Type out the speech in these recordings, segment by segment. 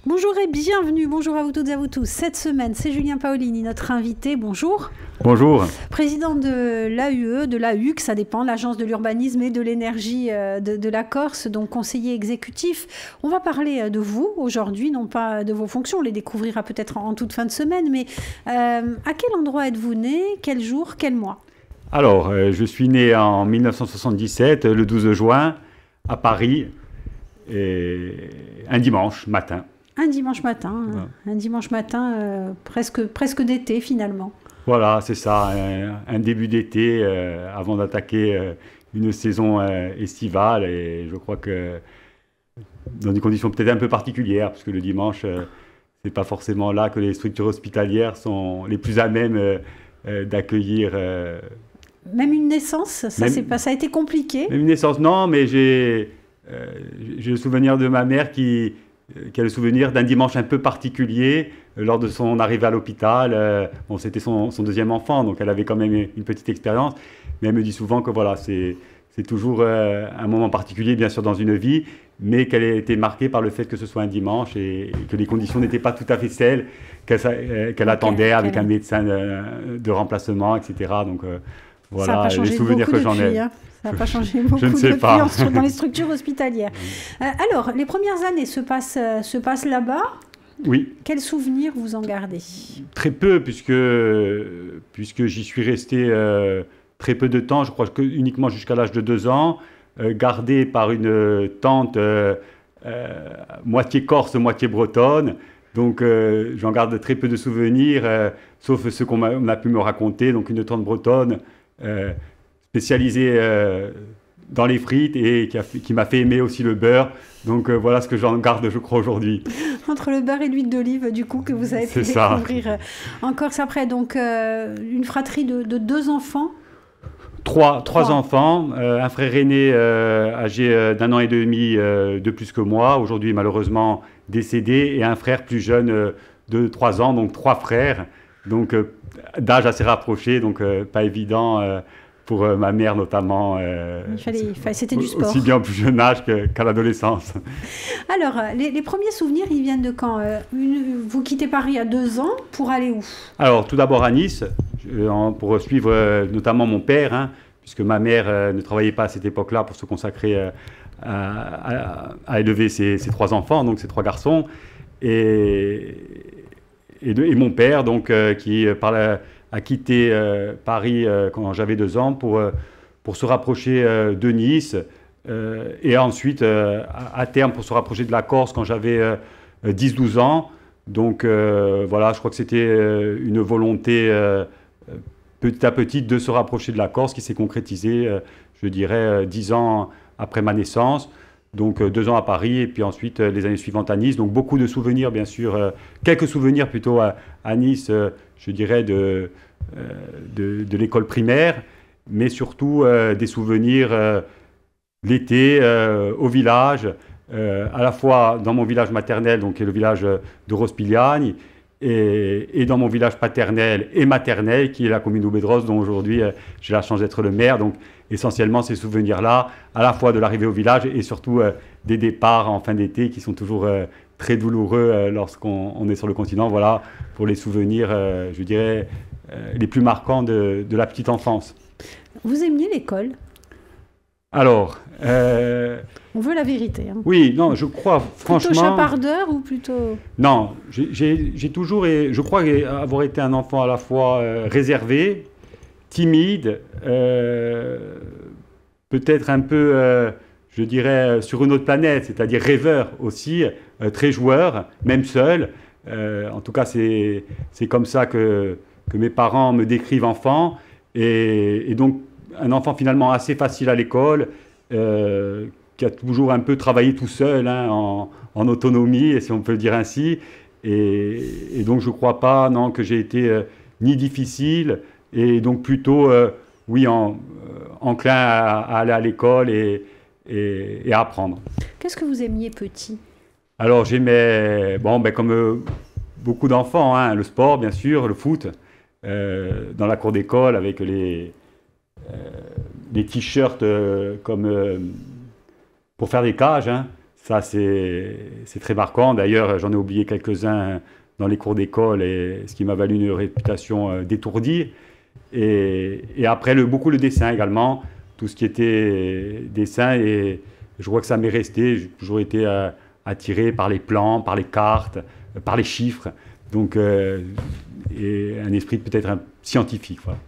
Bonjour et bienvenue, bonjour à vous toutes et à vous tous. Cette semaine, c'est Julien Paolini, notre invité. Bonjour. Bonjour. Président de l'AUE, de l'AUC, ça dépend, l'Agence de l'urbanisme et de l'énergie de la Corse, donc conseiller exécutif. On va parler de vous aujourd'hui, non pas de vos fonctions, on les découvrira peut-être en toute fin de semaine, mais à quel endroit êtes-vous né, quel jour, quel mois? Alors, je suis né en 1977, le 12 juin, à Paris, et un dimanche matin. Un dimanche matin, ouais. Un dimanche matin presque d'été finalement. Voilà, c'est ça, un début d'été avant d'attaquer une saison estivale, et je crois que dans des conditions peut-être un peu particulières, parce que le dimanche, c'est pas forcément là que les structures hospitalières sont les plus à même d'accueillir. Même une naissance, ça a été compliqué. Même une naissance, non, mais j'ai le souvenir de ma mère qui a le souvenir d'un dimanche un peu particulier lors de son arrivée à l'hôpital. Bon, c'était son deuxième enfant, donc elle avait quand même une petite expérience. Mais elle me dit souvent que voilà, c'est toujours un moment particulier, bien sûr, dans une vie, mais qu'elle a été marquée par le fait que ce soit un dimanche et que les conditions n'étaient pas tout à fait celles qu'elle attendait avec un médecin de remplacement, etc. Donc voilà les souvenirs que j'en ai. Ça n'a pas changé beaucoup depuis dans les structures hospitalières. Alors, les premières années se passent là-bas. Oui. Quels souvenirs vous en gardez? Très peu, puisque j'y suis resté très peu de temps, je crois que uniquement jusqu'à l'âge de 2 ans, gardé par une tante moitié corse, moitié bretonne. Donc, j'en garde très peu de souvenirs, sauf ceux qu'on a pu me raconter. Donc, une tante bretonne spécialisée dans les frites et qui m'a fait aimer aussi le beurre. Donc voilà ce que j'en garde, je crois, aujourd'hui. Entre le beurre et l'huile d'olive, du coup, que vous avez pu découvrir en Corse après. Donc une fratrie de 2 enfants. Trois enfants, un frère aîné âgé d'1 an et demi de plus que moi, aujourd'hui malheureusement décédé, et un frère plus jeune de 3 ans, donc 3 frères, donc d'âge assez rapproché, donc pas évident pour ma mère notamment. C'était du sport. Aussi bien au plus jeune âge qu'à l'adolescence. Alors, les premiers souvenirs, ils viennent de quand? Vous quittez Paris à 2 ans pour aller où? Alors, tout d'abord à Nice, pour suivre notamment mon père, puisque ma mère ne travaillait pas à cette époque-là pour se consacrer à élever ses 3 enfants, donc ses 3 garçons. Et mon père, donc, qui a quitté Paris quand j'avais 2 ans pour se rapprocher de Nice et ensuite à terme pour se rapprocher de la Corse quand j'avais 10-12 ans. Donc voilà, je crois que c'était une volonté petit à petit de se rapprocher de la Corse qui s'est concrétisée, je dirais, 10 ans après ma naissance. Donc 2 ans à Paris et puis ensuite les années suivantes à Nice. Donc beaucoup de souvenirs, bien sûr, quelques souvenirs plutôt à Nice, je dirais, de l'école primaire, mais surtout des souvenirs l'été au village, à la fois dans mon village maternel, donc qui est le village de Rospigliani, et dans mon village paternel et maternel, qui est la commune d'Oubedros, dont aujourd'hui j'ai la chance d'être le maire. Donc essentiellement ces souvenirs-là, à la fois de l'arrivée au village et surtout des départs en fin d'été qui sont toujours très douloureux lorsqu'on est sur le continent. Voilà pour les souvenirs, je dirais, les plus marquants de la petite enfance. Vous aimiez l'école? Alors... on veut la vérité. Oui, non, je crois franchement... Plutôt chapardeur ou plutôt... Non, j'ai toujours... je crois avoir été un enfant à la fois réservé, timide, peut-être un peu, je dirais, sur une autre planète, c'est-à-dire rêveur aussi, très joueur, même seul. En tout cas, c'est comme ça que mes parents me décrivent enfant. Et donc, un enfant finalement assez facile à l'école, qui a toujours un peu travaillé tout seul, en autonomie, si on peut le dire ainsi. Et donc, je ne crois pas que j'ai été ni difficile, et donc plutôt, oui, enclin à aller à l'école et à apprendre. Qu'est-ce que vous aimiez petit? Alors, j'aimais, comme beaucoup d'enfants, le sport, bien sûr, le foot, dans la cour d'école avec les t-shirts comme pour faire des cages, Ça, c'est très marquant. D'ailleurs, j'en ai oublié quelques-uns dans les cours d'école, et ce qui m'a valu une réputation d'étourdi. Et après, beaucoup le dessin également, tout ce qui était dessin. Et je crois que ça m'est resté. J'ai toujours été attiré par les plans, par les cartes, par les chiffres. Donc, et un esprit peut-être scientifique. Voilà.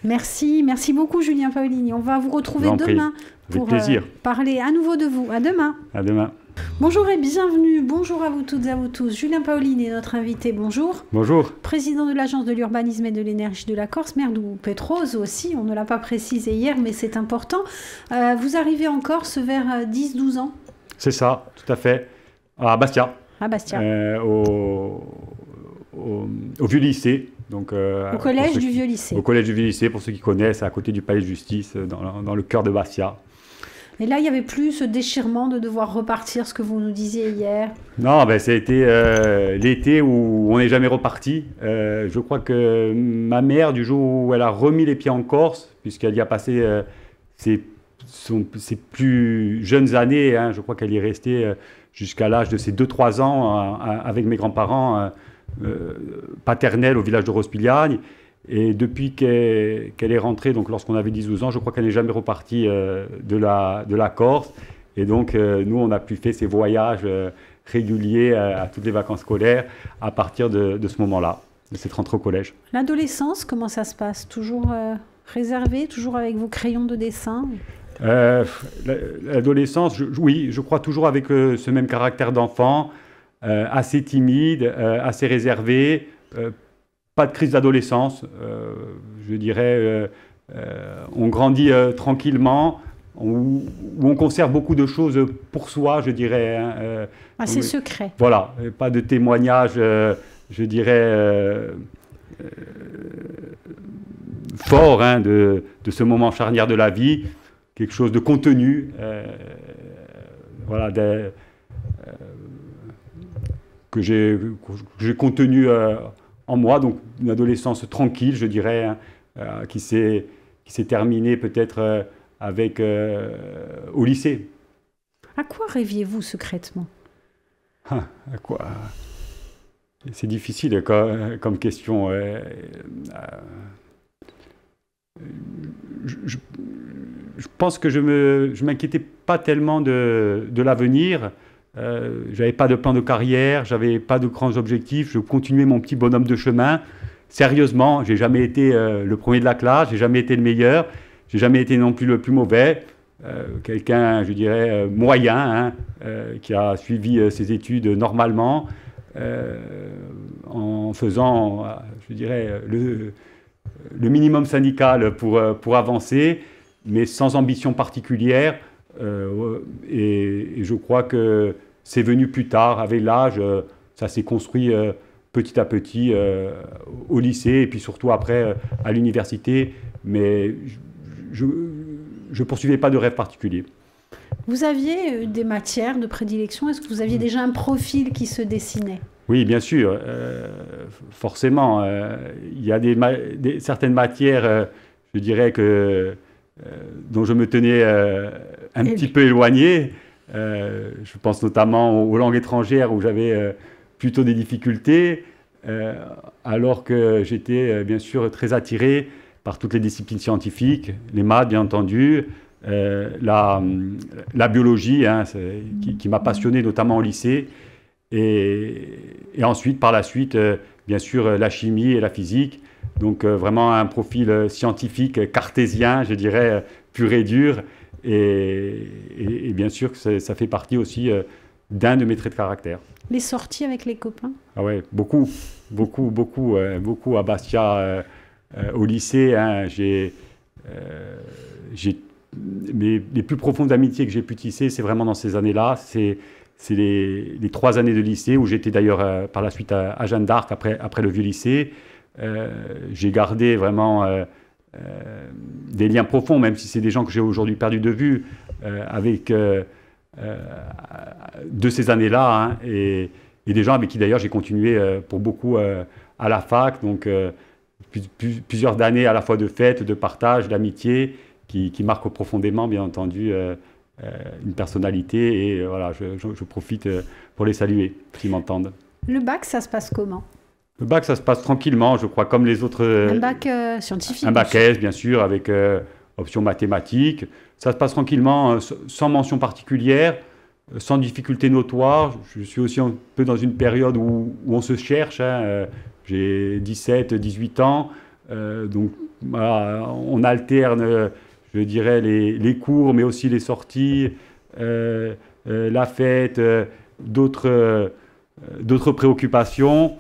Merci beaucoup Julien Paolini. On va vous retrouver demain pour parler à nouveau de vous. À demain. À demain. Bonjour et bienvenue. Bonjour à vous toutes et à vous tous. Julien Paolini est notre invité. Bonjour. Bonjour. Président de l'Agence de l'urbanisme et de l'énergie de la Corse, maire d'Oupétrose aussi. On ne l'a pas précisé hier, mais c'est important. Vous arrivez en Corse vers 10-12 ans. C'est ça, tout à fait. À Bastia. À Bastia. Au vieux lycée. Donc, au collège du vieux lycée. Au collège du vieux lycée, pour ceux qui connaissent, à côté du palais de justice, dans le cœur de Bastia. Et là, il n'y avait plus ce déchirement de devoir repartir, ce que vous nous disiez hier? Non, ça a été l'été où on n'est jamais reparti. Je crois que ma mère, du jour où elle a remis les pieds en Corse, puisqu'elle y a passé ses plus jeunes années, hein, je crois qu'elle y est restée jusqu'à l'âge de ses 2-3 ans avec mes grands-parents paternels au village de Rospigliagne. Et depuis qu'elle est rentrée, donc lorsqu'on avait 10-12 ans, je crois qu'elle n'est jamais repartie de la Corse. Et donc, nous, on a pu faire ces voyages réguliers à toutes les vacances scolaires à partir de ce moment-là, de cette rentrée au collège. L'adolescence, comment ça se passe? Toujours réservé, toujours avec vos crayons de dessin? L'adolescence, oui, je crois toujours avec ce même caractère d'enfant, assez timide, assez réservé, pas de crise d'adolescence, je dirais, on grandit tranquillement, où on conserve beaucoup de choses pour soi, je dirais. Hein, c'est secret. Voilà, pas de témoignages, je dirais, forts hein, de ce moment charnière de la vie, quelque chose de contenu, voilà, que j'ai contenu en moi, donc une adolescence tranquille, je dirais, hein, qui s'est terminée peut-être avec au lycée. À quoi rêviez-vous secrètement? À quoi? C'est difficile comme question. Je pense que je m'inquiétais pas tellement de l'avenir. J'avais pas de plan de carrière, j'avais pas de grands objectifs, je continuais mon petit bonhomme de chemin. Sérieusement, j'ai jamais été le premier de la classe, j'ai jamais été le meilleur, j'ai jamais été non plus le plus mauvais. Quelqu'un, je dirais, moyen, hein, qui a suivi ses études normalement, en faisant, je dirais, le minimum syndical pour avancer, mais sans ambition particulière. Et je crois que c'est venu plus tard, avec l'âge, ça s'est construit petit à petit au lycée et puis surtout après à l'université, mais je ne poursuivais pas de rêve particulier. Vous aviez des matières de prédilection? Est-ce que vous aviez déjà un profil qui se dessinait? Oui, bien sûr, forcément. Il y a certaines matières, je dirais dont je me tenais un petit peu éloigné. Je pense notamment aux langues étrangères où j'avais plutôt des difficultés, alors que j'étais bien sûr très attiré par toutes les disciplines scientifiques, les maths bien entendu, la biologie hein, qui m'a passionné notamment au lycée, et ensuite par la suite bien sûr la chimie et la physique. Donc vraiment un profil scientifique cartésien, je dirais, pur et dur. Et bien sûr que ça fait partie aussi d'un de mes traits de caractère. Les sorties avec les copains? Ah ouais, beaucoup à Bastia, au lycée. Hein, les plus profondes amitiés que j'ai pu tisser, c'est vraiment dans ces années-là. C'est les 3 années de lycée, où j'étais d'ailleurs par la suite à Jeanne d'Arc après le vieux lycée. J'ai gardé vraiment des liens profonds, même si c'est des gens que j'ai aujourd'hui perdus de vue, avec de ces années-là, hein, et des gens avec qui d'ailleurs j'ai continué pour beaucoup à la fac, donc plusieurs années à la fois de fête, de partage, d'amitié, qui marquent profondément, bien entendu, une personnalité, et voilà, je profite pour les saluer, s'ils m'entendent. Le bac, ça se passe comment? Le bac, ça se passe tranquillement, je crois, comme les autres... un bac scientifique? Un bac S, bien sûr, avec option mathématiques. Ça se passe tranquillement, sans mention particulière, sans difficulté notoire. Je suis aussi un peu dans une période où on se cherche. J'ai 17, 18 ans. Donc, voilà, on alterne, je dirais, les cours, mais aussi les sorties, la fête, d'autres préoccupations.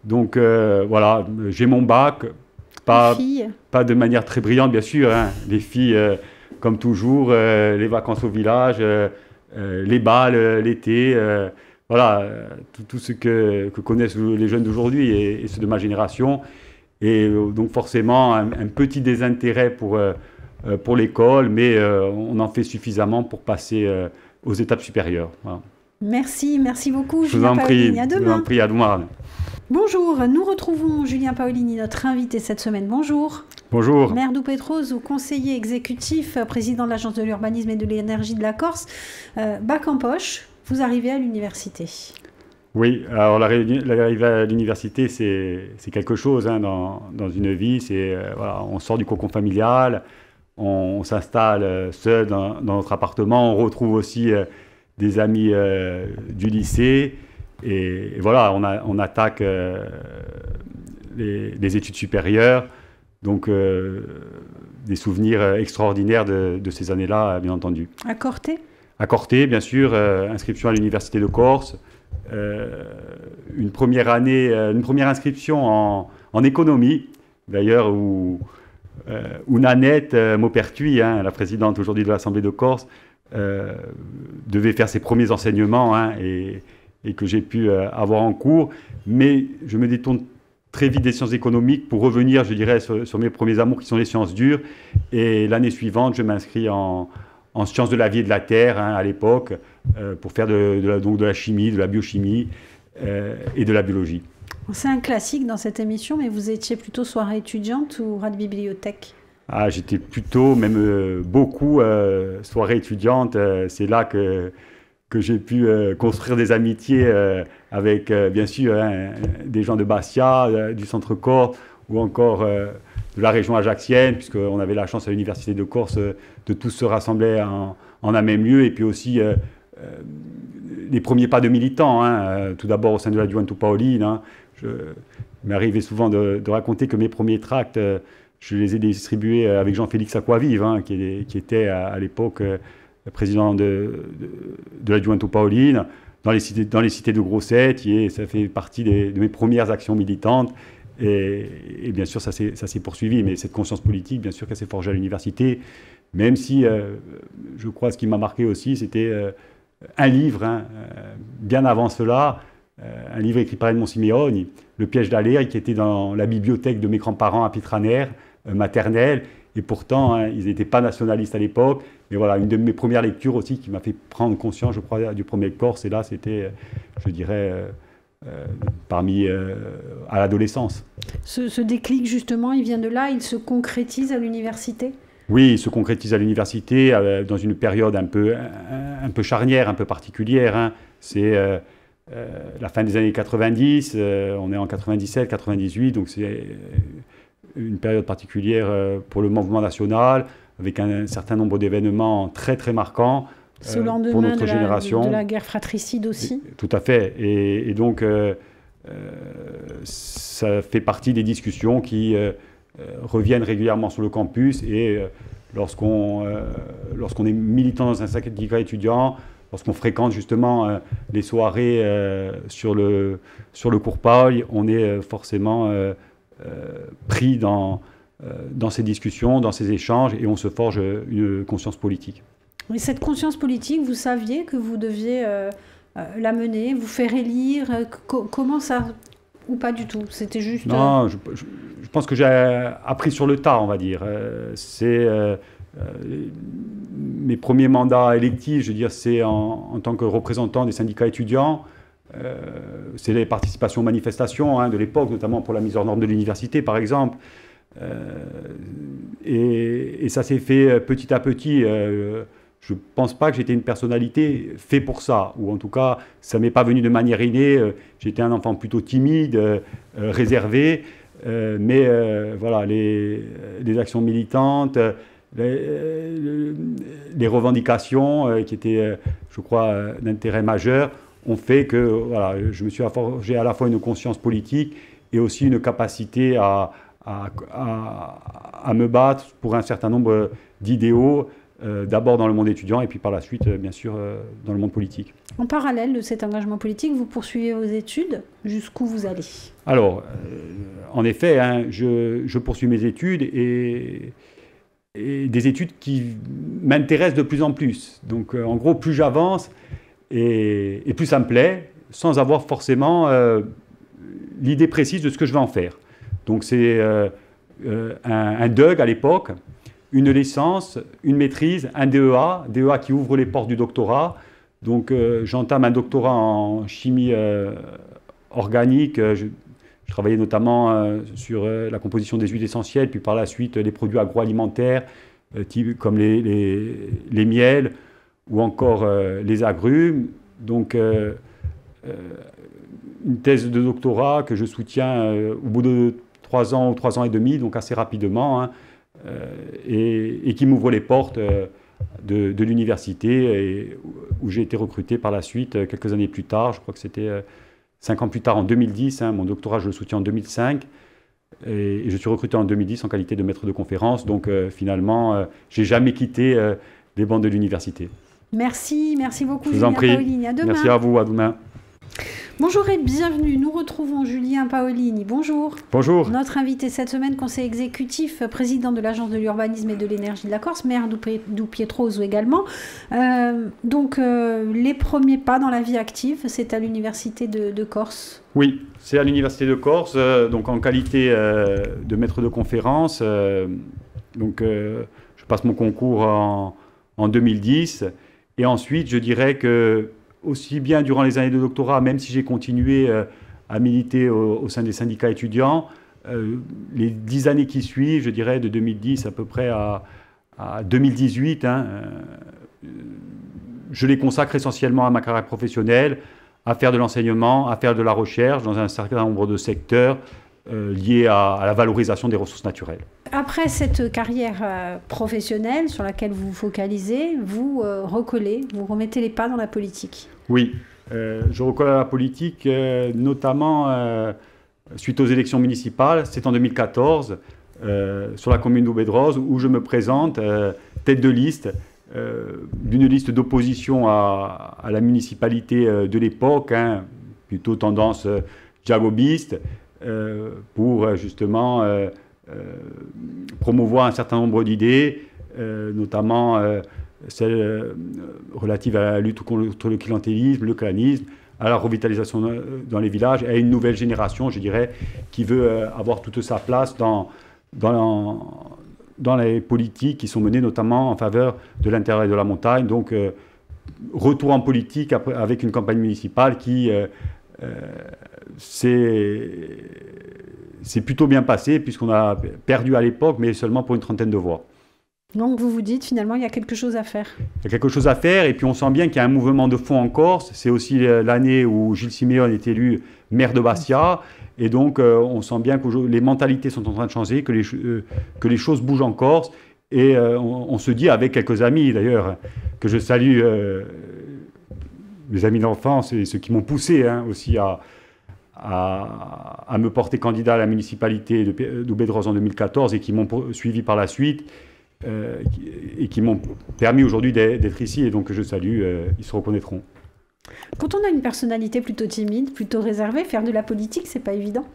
Donc, voilà, j'ai mon bac. Pas de manière très brillante, bien sûr. Les filles, comme toujours, les vacances au village, les balles l'été, voilà, tout ce que connaissent les jeunes d'aujourd'hui et ceux de ma génération. Et donc forcément, un petit désintérêt pour l'école, mais on en fait suffisamment pour passer aux étapes supérieures. Voilà. Merci beaucoup, Julien Paolini. À demain. Je vous en prie, à demain. Bonjour, nous retrouvons Julien Paolini, notre invité cette semaine. Bonjour. Bonjour. Maire d'Oupétroz ou conseiller exécutif, président de l'Agence de l'urbanisme et de l'énergie de la Corse. Bac en poche, vous arrivez à l'université. Oui, alors l'arrivée à l'université, c'est quelque chose dans une vie. Voilà, on sort du cocon familial, on s'installe seul dans notre appartement, on retrouve aussi des amis du lycée. Et voilà, on attaque les études supérieures. Donc, des souvenirs extraordinaires de ces années-là, bien entendu. À Corté? À Corté, bien sûr, inscription à l'Université de Corse. Une première inscription en économie, d'ailleurs, où Nanette Maupertuis, la présidente aujourd'hui de l'Assemblée de Corse, devait faire ses premiers enseignements et que j'ai pu avoir en cours. Mais je me détourne très vite des sciences économiques pour revenir, je dirais, sur mes premiers amours qui sont les sciences dures. Et l'année suivante, je m'inscris en sciences de la vie et de la terre, à l'époque, pour faire donc de la chimie, de la biochimie et de la biologie. C'est un classique dans cette émission, mais vous étiez plutôt soirée étudiante ou rat de bibliothèque? J'étais plutôt, même beaucoup, soirée étudiante. C'est là que j'ai pu construire des amitiés avec, bien sûr, des gens de Bastia, du centre Corse, ou encore de la région ajaxienne, puisqu'on avait la chance à l'Université de Corse de tous se rassembler en un même lieu, et puis aussi les premiers pas de militants, tout d'abord au sein de la Juventud Paoline. Il m'est arrivé souvent de raconter que mes premiers tracts, je les ai distribués avec Jean-Félix Aquavive, qui était à l'époque président de la Juventud Paoline, dans les cités de Grosseto, et ça fait partie de mes premières actions militantes. Et bien sûr, ça s'est poursuivi, mais cette conscience politique, bien sûr qu'elle s'est forgée à l'université, même si, je crois, ce qui m'a marqué aussi, c'était un livre, bien avant cela, un livre écrit par Edmond Simeoni, Le piège d'Aléry, qui était dans la bibliothèque de mes grands-parents à Pitraner, maternelle, et pourtant, ils n'étaient pas nationalistes à l'époque. Mais voilà, une de mes premières lectures aussi qui m'a fait prendre conscience, je crois, du premier Corse, et là, c'était, je dirais, à l'adolescence. Ce déclic, justement, il vient de là, il se concrétise à l'université? Oui, il se concrétise à l'université dans une période un peu charnière, un peu particulière. C'est la fin des années 90, on est en 97, 98, donc c'est une période particulière pour le mouvement national, avec un certain nombre d'événements très très marquants pour notre génération. De la guerre fratricide aussi. Tout à fait. Et donc, ça fait partie des discussions qui reviennent régulièrement sur le campus. Et lorsqu'on est militant dans un syndicat étudiant, lorsqu'on fréquente justement les soirées sur le cours Paul, on est forcément pris dans ces discussions, dans ces échanges, et on se forge une conscience politique. Et cette conscience politique, vous saviez que vous deviez la mener, vous faire élire, comment ça, ou pas du tout? C'était juste... Non, je pense que j'ai appris sur le tas, on va dire. Mes premiers mandats électifs, je veux dire, c'est en tant que représentant des syndicats étudiants. C'est les participations aux manifestations de l'époque, notamment pour la mise hors norme de l'université, par exemple. Et ça s'est fait petit à petit. je ne pense pas que j'étais une personnalité faite pour ça, ou en tout cas, ça ne m'est pas venu de manière innée. J'étais un enfant plutôt timide, réservé, mais voilà, les actions militantes, les revendications qui étaient, je crois, d'intérêt majeur, ont fait que voilà, je me suis forgé à la fois une conscience politique et aussi une capacité à me battre pour un certain nombre d'idéaux, d'abord dans le monde étudiant et puis par la suite, bien sûr, dans le monde politique. En parallèle de cet engagement politique, vous poursuivez vos études. Jusqu'où vous allez? Alors, en effet, hein, je poursuis mes études et des études qui m'intéressent de plus en plus. Donc, en gros, plus j'avance et plus ça me plaît, sans avoir forcément l'idée précise de ce que je vais en faire. Donc, c'est un DUG à l'époque, une licence, une maîtrise, un DEA qui ouvre les portes du doctorat. Donc j'entame un doctorat en chimie organique. Je travaillais notamment sur la composition des huiles essentielles, puis par la suite les produits agroalimentaires, comme les miels ou encore les agrumes. Donc une thèse de doctorat que je soutiens au bout de 3 ans ou 3 ans et demi, donc assez rapidement, hein, et qui m'ouvre les portes de l'université, où j'ai été recruté par la suite, quelques années plus tard. Je crois que c'était 5 ans plus tard, en 2010. Hein, mon doctorat, je le soutiens en 2005. Et je suis recruté en 2010 en qualité de maître de conférence. Donc finalement, je n'ai jamais quitté les bancs de l'université. Merci beaucoup, Julien Paolini. À demain. Merci à vous, à demain. Bonjour et bienvenue. Nous retrouvons Julien Paolini. Bonjour. Bonjour. Notre invité cette semaine, conseiller exécutif, président de l'Agence de l'urbanisme et de l'énergie de la Corse, maire d'Upietroso également. Les premiers pas dans la vie active, c'est à l'Université de Corse. Oui, c'est à l'Université de Corse, donc en qualité de maître de conférence. Je passe mon concours en 2010. Et ensuite, je dirais que aussi bien durant les années de doctorat, même si j'ai continué à militer au sein des syndicats étudiants, les 10 années qui suivent, je dirais de 2010 à peu près à 2018, hein, je les consacre essentiellement à ma carrière professionnelle, à faire de l'enseignement, à faire de la recherche dans un certain nombre de secteurs liés à la valorisation des ressources naturelles. Après cette carrière professionnelle sur laquelle vous vous focalisez, vous recollez, vous remettez les pas dans la politique. Oui, je recolle à la politique, notamment suite aux élections municipales. C'est en 2014, sur la commune d'Oubedroz, où je me présente tête de liste d'une liste d'opposition à la municipalité de l'époque, hein, plutôt tendance jacobiste, pour justement promouvoir un certain nombre d'idées, notamment celles relatives à la lutte contre le clientélisme, le clanisme, à la revitalisation dans les villages, et à une nouvelle génération, je dirais, qui veut avoir toute sa place dans les politiques qui sont menées notamment en faveur de l'intérêt de la montagne. Donc, retour en politique avec une campagne municipale qui c'est plutôt bien passé, puisqu'on a perdu à l'époque, mais seulement pour une trentaine de voix. Donc vous vous dites, finalement, il y a quelque chose à faire. Il y a quelque chose à faire, et puis on sent bien qu'il y a un mouvement de fond en Corse. C'est aussi l'année où Gilles Siméon est élu maire de Bastia, et donc on sent bien que les mentalités sont en train de changer, que les choses bougent en Corse, et on se dit avec quelques amis, d'ailleurs, que je salue, mes amis d'enfance, et ceux qui m'ont poussé aussi à me porter candidat à la municipalité d'Oubedroz en 2014 et qui m'ont suivi par la suite et qui m'ont permis aujourd'hui d'être ici, et donc je salue, ils se reconnaîtront. Quand on a une personnalité plutôt timide, plutôt réservée, faire de la politique, c'est pas évident?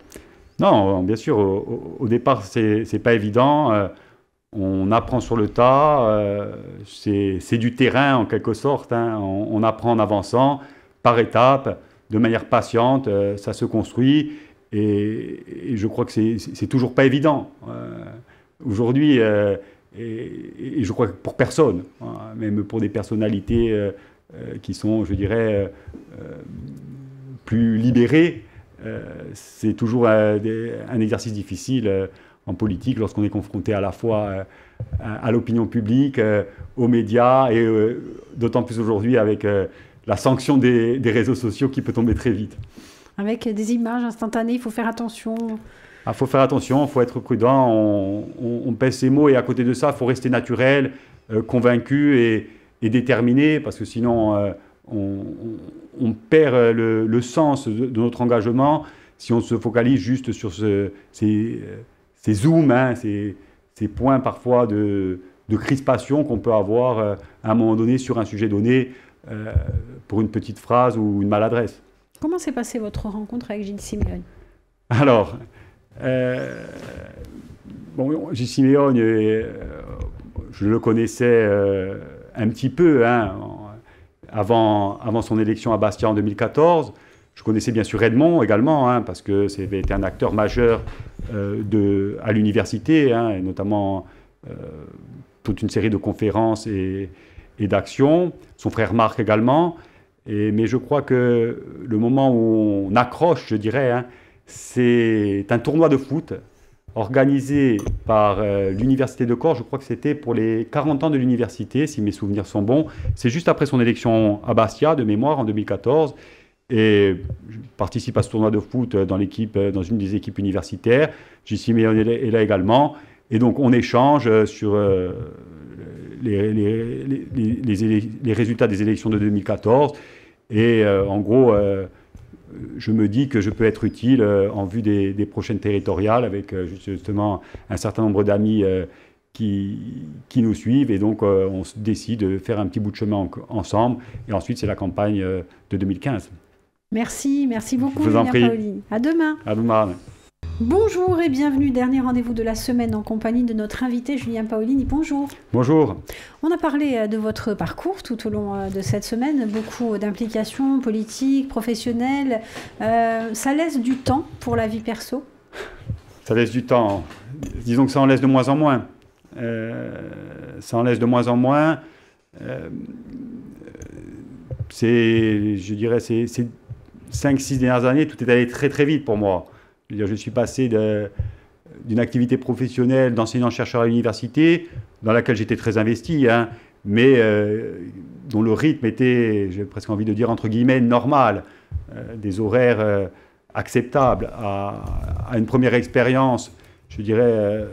Non, bien sûr, au départ, c'est pas évident. On apprend sur le tas, c'est du terrain en quelque sorte, hein. On apprend en avançant, par étapes, de manière patiente, ça se construit, et je crois que c'est toujours pas évident. Aujourd'hui, et je crois que pour personne, hein, même pour des personnalités qui sont, je dirais, plus libérées, c'est toujours un exercice difficile en politique lorsqu'on est confronté à la fois à l'opinion publique, aux médias, et d'autant plus aujourd'hui avec la sanction des réseaux sociaux qui peut tomber très vite. Avec des images instantanées, il faut faire attention. Il faut faire attention, il faut être prudent, on pèse ses mots, et à côté de ça, il faut rester naturel, convaincu et déterminé, parce que sinon on perd le sens de notre engagement si on se focalise juste sur ces zooms, hein, ces points parfois de crispation qu'on peut avoir à un moment donné sur un sujet donné pour une petite phrase ou une maladresse. Comment s'est passée votre rencontre avec Gilles Simeoni? Alors, Gilles Simeoni, je le connaissais un petit peu hein, avant son élection à Bastia en 2014. Je connaissais bien sûr Edmond également, hein, parce que c'était été un acteur majeur à l'université, hein, et notamment toute une série de conférences et d'actions. Son frère Marc également. Mais je crois que le moment où on accroche, je dirais, hein, c'est un tournoi de foot organisé par l'Université de Corse. Je crois que c'était pour les 40 ans de l'université, si mes souvenirs sont bons. C'est juste après son élection à Bastia, de mémoire, en 2014. Et je participe à ce tournoi de foot dans une des équipes universitaires. Gilles Simeoni est là également. Et donc, on échange sur les résultats des élections de 2014. Et en gros, je me dis que je peux être utile en vue des prochaines territoriales avec justement un certain nombre d'amis qui nous suivent. Et donc, on se décide de faire un petit bout de chemin ensemble. Et ensuite, c'est la campagne de 2015. Merci beaucoup, Julien Paolini. À demain. À demain. Bonjour et bienvenue, dernier rendez-vous de la semaine en compagnie de notre invité Julien Paolini. Bonjour. Bonjour. On a parlé de votre parcours tout au long de cette semaine, beaucoup d'implications politiques, professionnelles. Ça laisse du temps pour la vie perso? Ça laisse du temps. Disons que ça en laisse de moins en moins. Ça en laisse de moins en moins. Je dirais, ces 5-6 dernières années, tout est allé très très vite pour moi. Je suis passé d'une activité professionnelle d'enseignant-chercheur à l'université, dans laquelle j'étais très investi, hein, mais dont le rythme était, j'ai presque envie de dire, entre guillemets, normal, des horaires acceptables, à une première expérience, je dirais,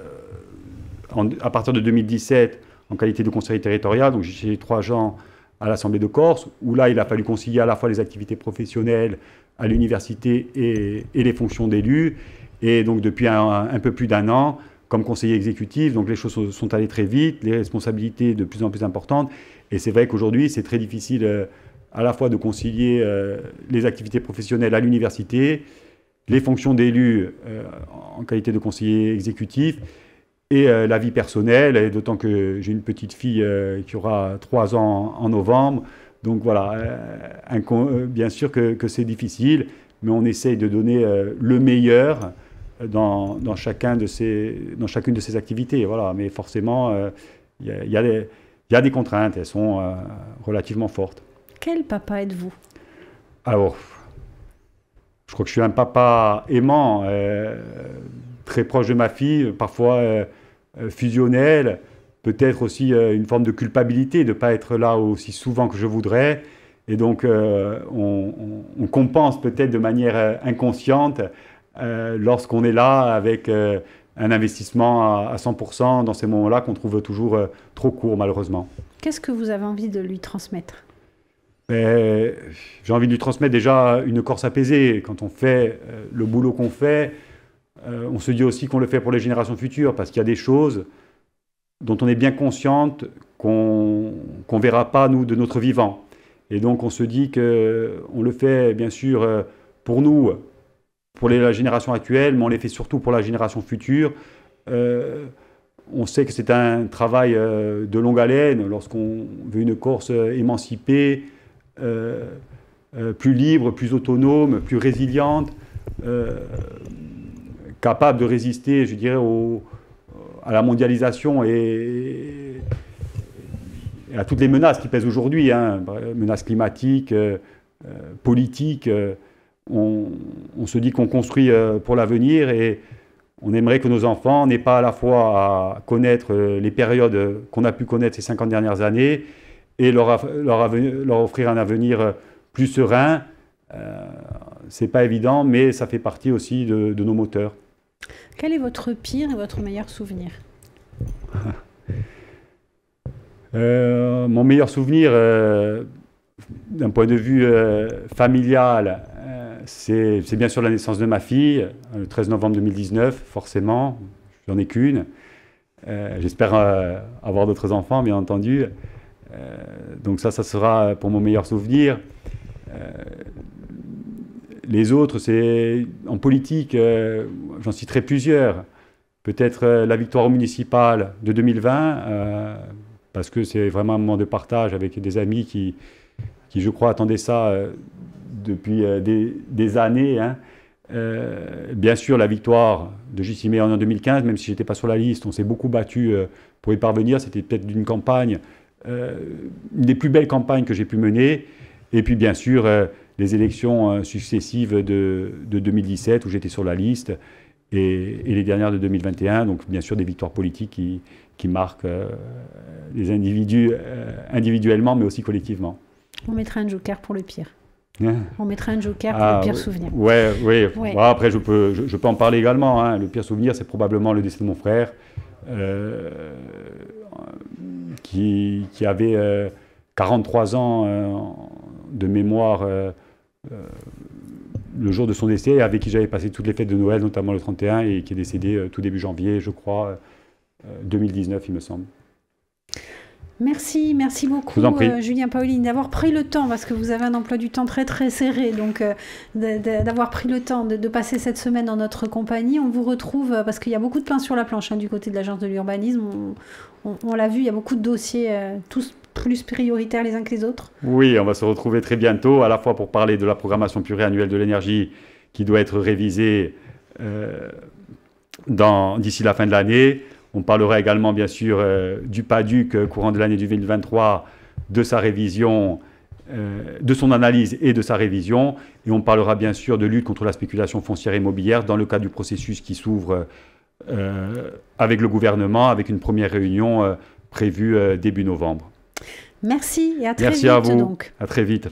à partir de 2017, en qualité de conseiller territorial. Donc j'ai 3 ans à l'Assemblée de Corse, où là, il a fallu concilier à la fois les activités professionnelles à l'université et les fonctions d'élu. Et donc, depuis un peu plus d'1 an, comme conseiller exécutif, donc les choses sont allées très vite, les responsabilités de plus en plus importantes. Et c'est vrai qu'aujourd'hui, c'est très difficile à la fois de concilier les activités professionnelles à l'université, les fonctions d'élu en qualité de conseiller exécutif, et la vie personnelle, et d'autant que j'ai une petite fille qui aura 3 ans en novembre. Donc voilà, bien sûr que c'est difficile, mais on essaye de donner le meilleur dans chacune de ces activités. Voilà. Mais forcément, il y a des contraintes, elles sont relativement fortes. Quel papa êtes-vous? Alors, je crois que je suis un papa aimant, très proche de ma fille, parfois fusionnel, peut-être aussi une forme de culpabilité de ne pas être là aussi souvent que je voudrais. Et donc, on compense peut-être de manière inconsciente lorsqu'on est là avec un investissement à 100% dans ces moments-là qu'on trouve toujours trop court, malheureusement. Qu'est-ce que vous avez envie de lui transmettre? J'ai envie de lui transmettre déjà une Corse apaisée. Quand on fait le boulot qu'on fait, on se dit aussi qu'on le fait pour les générations futures, parce qu'il y a des choses dont on est bien consciente qu'on ne verra pas, nous, de notre vivant. Et donc, on se dit qu'on le fait, bien sûr, pour nous, pour la génération actuelle, mais on les fait surtout pour la génération future. On sait que c'est un travail de longue haleine lorsqu'on veut une Corse émancipée, plus libre, plus autonome, plus résiliente, capable de résister, je dirais, à la mondialisation et à toutes les menaces qui pèsent aujourd'hui, hein, menaces climatiques, politiques. On se dit qu'on construit pour l'avenir et On aimerait que nos enfants n'aient pas à la fois à connaître les périodes qu'on a pu connaître ces 50 dernières années et leur offrir un avenir plus serein. C'est pas évident, mais ça fait partie aussi de nos moteurs. Quel est votre pire et votre meilleur souvenir? Mon meilleur souvenir, d'un point de vue familial, c'est bien sûr la naissance de ma fille, le 13 novembre 2019, forcément. J'en ai qu'une. J'espère avoir d'autres enfants, bien entendu. Donc ça sera pour mon meilleur souvenir. Les autres, c'est en politique, j'en citerai plusieurs. Peut-être la victoire au municipal de 2020, parce que c'est vraiment un moment de partage avec des amis qui je crois, attendaient ça depuis des années. Hein. Bien sûr, la victoire de Jussi Meehan en 2015, même si je n'étais pas sur la liste, on s'est beaucoup battu pour y parvenir. C'était peut-être une campagne, une des plus belles campagnes que j'ai pu mener. Et puis, bien sûr, les élections successives de 2017, où j'étais sur la liste, et les dernières de 2021. Donc, bien sûr, des victoires politiques qui marquent les individus individuellement, mais aussi collectivement. On mettra un joker pour le pire. On mettra un joker pour le pire souvenir. Oui. Ouais. Bon, après, je peux en parler également. Hein. Le pire souvenir, c'est probablement le décès de mon frère, qui avait 43 ans de mémoire le jour de son décès, avec qui j'avais passé toutes les fêtes de Noël, notamment le 31, et qui est décédé tout début janvier, je crois, 2019, il me semble. Merci beaucoup Julien Paolini d'avoir pris le temps, parce que vous avez un emploi du temps très très serré, donc d'avoir pris le temps de passer cette semaine en notre compagnie. On vous retrouve, parce qu'il y a beaucoup de pain sur la planche du côté de l'agence de l'urbanisme, on l'a vu, il y a beaucoup de dossiers, tous plus prioritaires les uns que les autres. Oui, on va se retrouver très bientôt, à la fois pour parler de la programmation pluriannuelle de l'énergie qui doit être révisée d'ici la fin de l'année. On parlera également, bien sûr, du PADUC courant de l'année 2023, de sa révision, de son analyse et de sa révision. Et on parlera, bien sûr, de lutte contre la spéculation foncière et immobilière dans le cadre du processus qui s'ouvre avec le gouvernement, avec une première réunion prévue début novembre. Merci et à très vite. Merci à vous. Donc. À très vite.